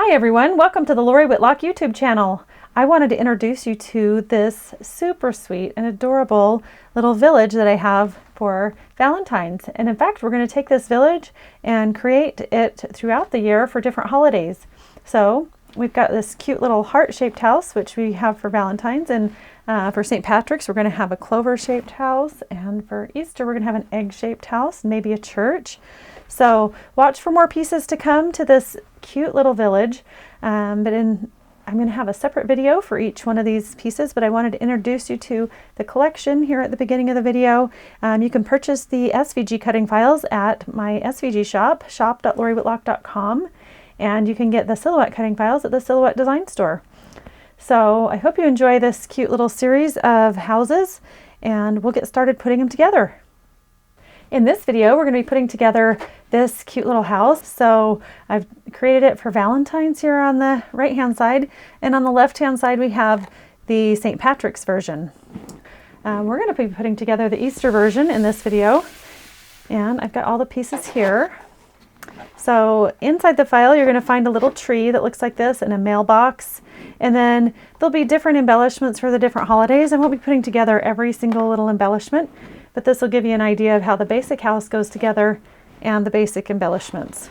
Hi everyone, welcome to the Lori Whitlock YouTube channel. I wanted to introduce you to this super sweet and adorable little village that I have for Valentine's. And in fact, we're going to take this village and create it throughout the year for different holidays. So we've got this cute little heart-shaped house, which we have for Valentine's, and for St. Patrick's, we're going to have a clover-shaped house, and for Easter, we're going to have an egg-shaped house, and maybe a church. So watch for more pieces to come to this cute little village. I'm going to have a separate video for each one of these pieces, but I wanted to introduce you to the collection here at the beginning of the video. You can purchase the SVG cutting files at my SVG shop, shop.loriwhitlock.com, and you can get the silhouette cutting files at the Silhouette Design Store. So I hope you enjoy this cute little series of houses, and we'll get started putting them together. In this video, we're going to be putting together this cute little house. So I've created it for Valentine's here on the right-hand side, and on the left-hand side we have the St. Patrick's version. We're going to be putting together the Easter version in this video, and I've got all the pieces here. So inside the file, you're going to find a little tree that looks like this and a mailbox, and then there'll be different embellishments for the different holidays. I won't be putting together every single little embellishment, but this will give you an idea of how the basic house goes together and the basic embellishments.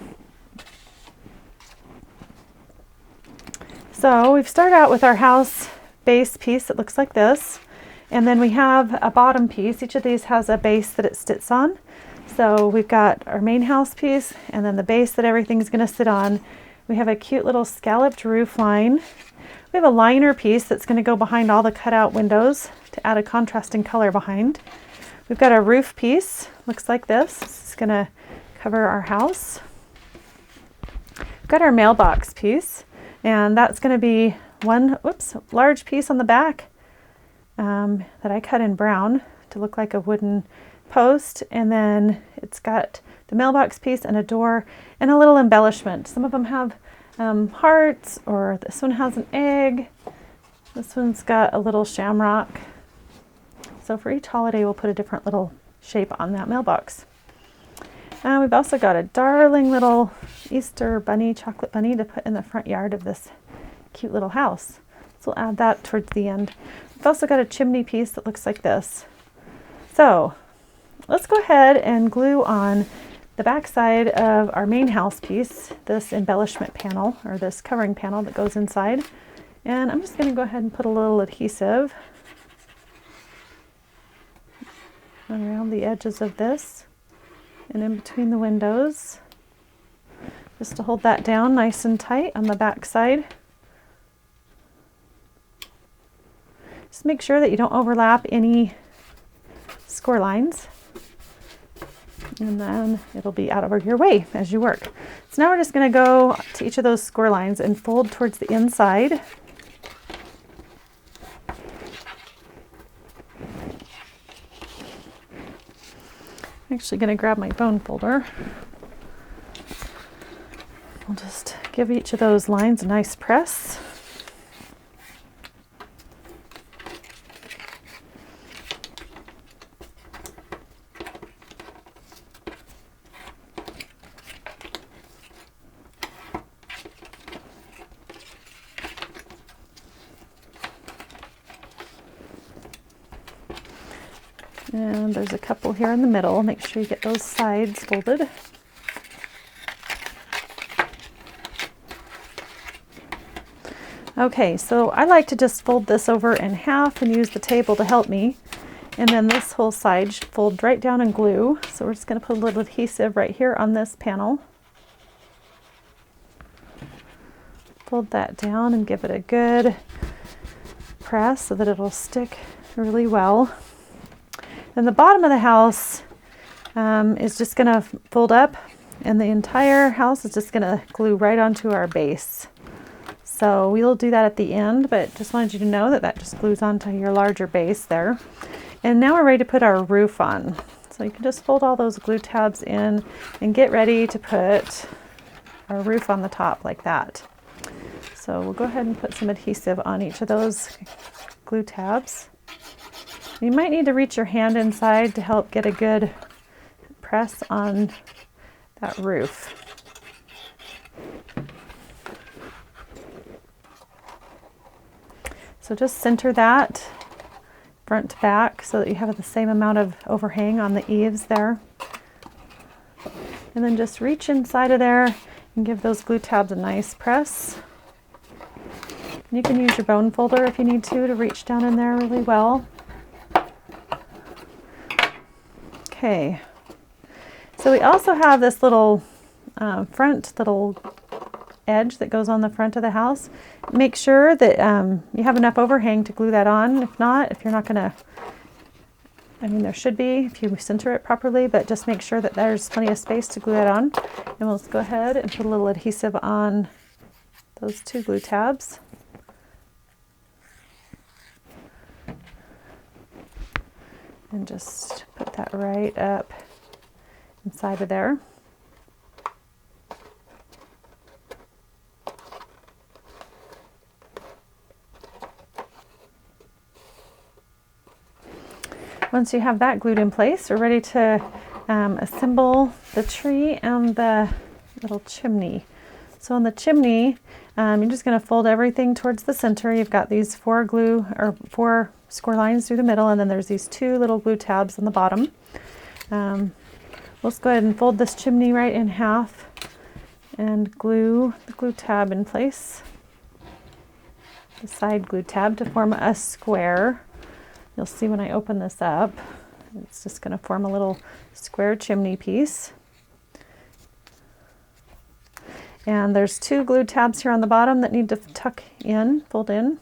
So we've started out with our house base piece that looks like this, and then we have a bottom piece. Each of these has a base that it sits on. So we've got our main house piece and then the base that everything's going to sit on. We have a cute little scalloped roof line. We have a liner piece that's going to go behind all the cutout windows to add a contrasting color behind. We've got a roof piece, looks like this. This is going to cover our house. We've got our mailbox piece, and that's going to be one large piece on the back that I cut in brown to look like a wooden post, and then it's got the mailbox piece and a door and a little embellishment. Some of them have hearts, or this one has an egg. This one's got a little shamrock. So for each holiday, we'll put a different little shape on that mailbox. We've also got a darling little Easter bunny, chocolate bunny, to put in the front yard of this cute little house. So we'll add that towards the end. We've also got a chimney piece that looks like this. So let's go ahead and glue on the back side of our main house piece, this embellishment panel, or this covering panel that goes inside. And I'm just going to go ahead and put a little adhesive around the edges of this and in between the windows, just to hold that down nice and tight on the back side. Just make sure that you don't overlap any score lines, and then it'll be out of your way as you work. So now we're just going to go to each of those score lines and fold towards the inside. I'm actually going to grab my bone folder. I'll just give each of those lines a nice press. And there's a couple here in the middle. Make sure you get those sides folded. Okay, so I like to just fold this over in half and use the table to help me. And then this whole side should fold right down and glue. So we're just going to put a little adhesive right here on this panel. Fold that down and give it a good press so that it'll stick really well. Then the bottom of the house is just going to fold up, and the entire house is just going to glue right onto our base. So we'll do that at the end, but just wanted you to know that that just glues onto your larger base there. And now we're ready to put our roof on. So you can just fold all those glue tabs in and get ready to put our roof on the top like that. So we'll go ahead and put some adhesive on each of those glue tabs. You might need to reach your hand inside to help get a good press on that roof. So just center that front to back so that you have the same amount of overhang on the eaves there. And then just reach inside of there and give those glue tabs a nice press. You can use your bone folder if you need to reach down in there really well. Okay, so we also have this little front little edge that goes on the front of the house. Make sure that you have enough overhang to glue that on. If not, if you're not going to, I mean, there should be if you center it properly, but just make sure that there's plenty of space to glue that on. And we'll just go ahead and put a little adhesive on those two glue tabs. And just put that right up inside of there. Once you have that glued in place, we're ready to assemble the tree and the little chimney. So on the chimney, you're just going to fold everything towards the center. You've got these four score lines through the middle, and then there's these two little glue tabs on the bottom. Let's go ahead and fold this chimney right in half and glue the glue tab in place. The side glue tab to form a square. You'll see when I open this up, it's just going to form a little square chimney piece. And there's two glue tabs here on the bottom that need to tuck in, fold in.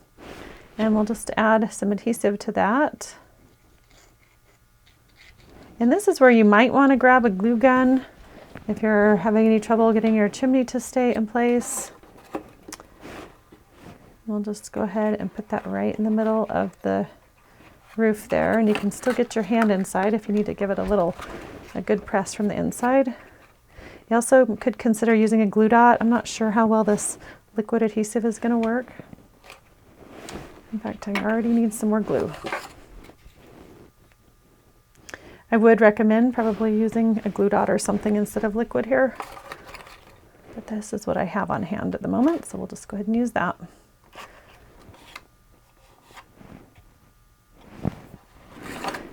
And we'll just add some adhesive to that. And this is where you might want to grab a glue gun if you're having any trouble getting your chimney to stay in place. We'll just go ahead and put that right in the middle of the roof there, and you can still get your hand inside if you need to give it a good press from the inside. You also could consider using a glue dot. I'm not sure how well this liquid adhesive is going to work. In fact, I already need some more glue. I would recommend probably using a glue dot or something instead of liquid here, but this is what I have on hand at the moment, so we'll just go ahead and use that.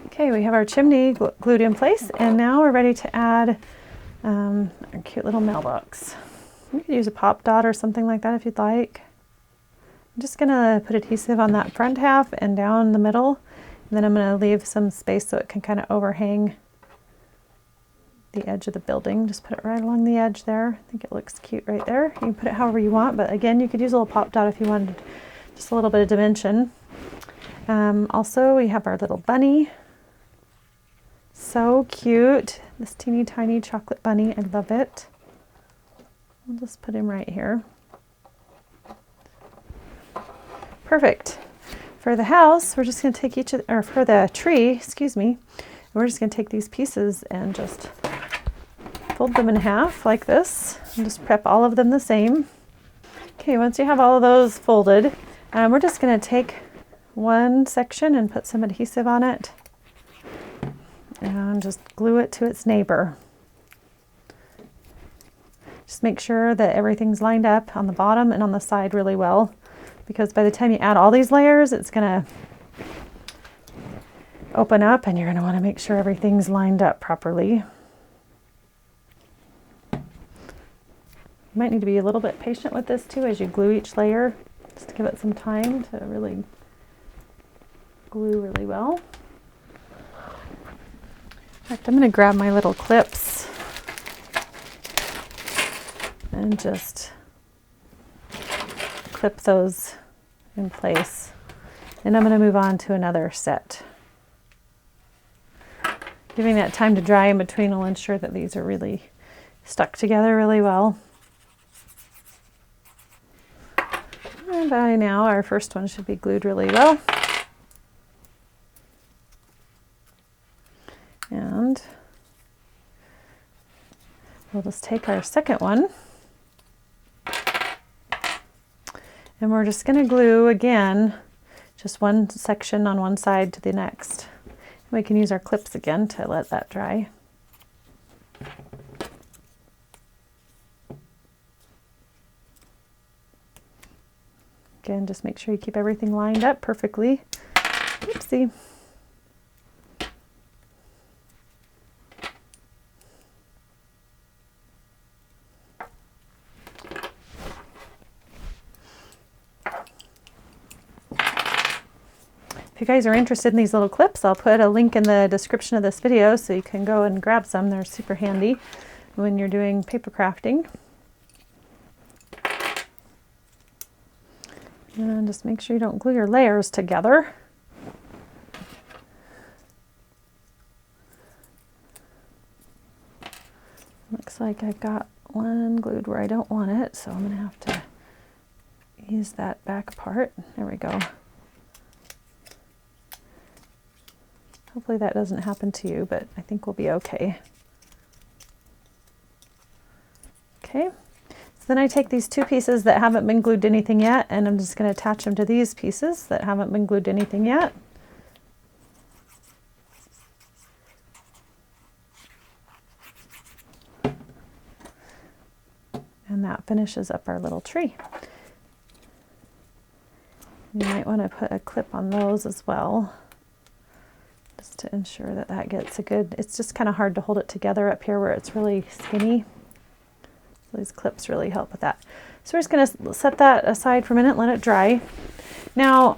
Okay, we have our chimney glued in place, and now we're ready to add our cute little mailbox. You could use a pop dot or something like that if you'd like. I'm just going to put adhesive on that front half and down the middle, and then I'm going to leave some space so it can kind of overhang the edge of the building. Just put it right along the edge there. I think it looks cute right there. You can put it however you want, but again, you could use a little pop dot if you wanted just a little bit of dimension. Also, we have our little bunny. So cute, this teeny tiny chocolate bunny. I love it. I'll just put him right here. Perfect. For the house, we're just going to take for the tree, excuse me, we're just going to take these pieces and just fold them in half like this and just prep all of them the same. Okay, once you have all of those folded, we're just going to take one section and put some adhesive on it and just glue it to its neighbor. Just make sure that everything's lined up on the bottom and on the side really well, because by the time you add all these layers, it's going to open up and you're going to want to make sure everything's lined up properly. You might need to be a little bit patient with this too as you glue each layer, just to give it some time to really glue really well. In fact, I'm going to grab my little clips and just clip those in place. And I'm going to move on to another set. Giving that time to dry in between will ensure that these are really stuck together really well. And by now, our first one should be glued really well. And we'll just take our second one, and we're just going to glue again just one section on one side to the next. We can use our clips again to let that dry. Again, just make sure you keep everything lined up perfectly. Oopsie. If you guys are interested in these little clips, I'll put a link in the description of this video so you can go and grab some. They're super handy when you're doing paper crafting. And just make sure you don't glue your layers together. Looks like I've got one glued where I don't want it, so I'm going to have to use that back part. There we go. Hopefully that doesn't happen to you, but I think we'll be okay. Okay, so then I take these two pieces that haven't been glued to anything yet, and I'm just going to attach them to these pieces that haven't been glued to anything yet. And that finishes up our little tree. You might want to put a clip on those as well, just to ensure that that gets a good, it's just kind of hard to hold it together up here where it's really skinny. So these clips really help with that. So we're just going to set that aside for a minute, let it dry. Now,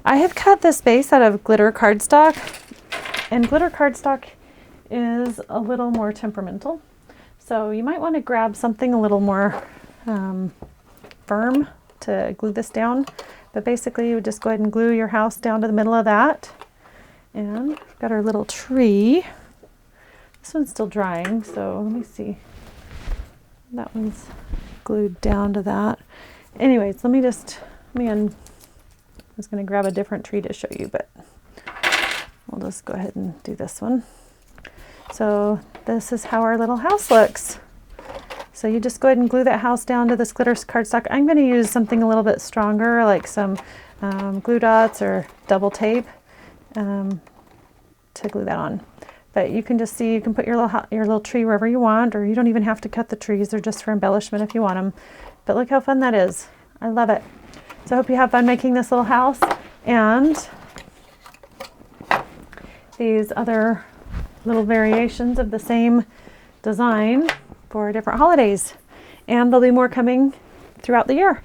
I have cut this base out of glitter cardstock, and glitter cardstock is a little more temperamental. So you might want to grab something a little more firm to glue this down. But basically you would just go ahead and glue your house down to the middle of that. And we've got our little tree. This one's still drying, so let me see. That one's glued down to that. Anyways, I was going to grab a different tree to show you, but we'll just go ahead and do this one. So this is how our little house looks. So you just go ahead and glue that house down to this glitter cardstock. I'm going to use something a little bit stronger, like some glue dots or double tape to glue that on. But you can just see, you can put your little tree wherever you want, or you don't even have to cut the trees. They're just for embellishment if you want them. But look how fun that is. I love it. So I hope you have fun making this little house and these other little variations of the same design for different holidays. And there'll be more coming throughout the year.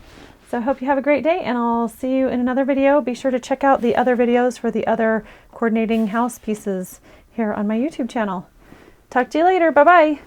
So I hope you have a great day, and I'll see you in another video. Be sure to check out the other videos for the other coordinating house pieces here on my YouTube channel. Talk to you later. Bye-bye.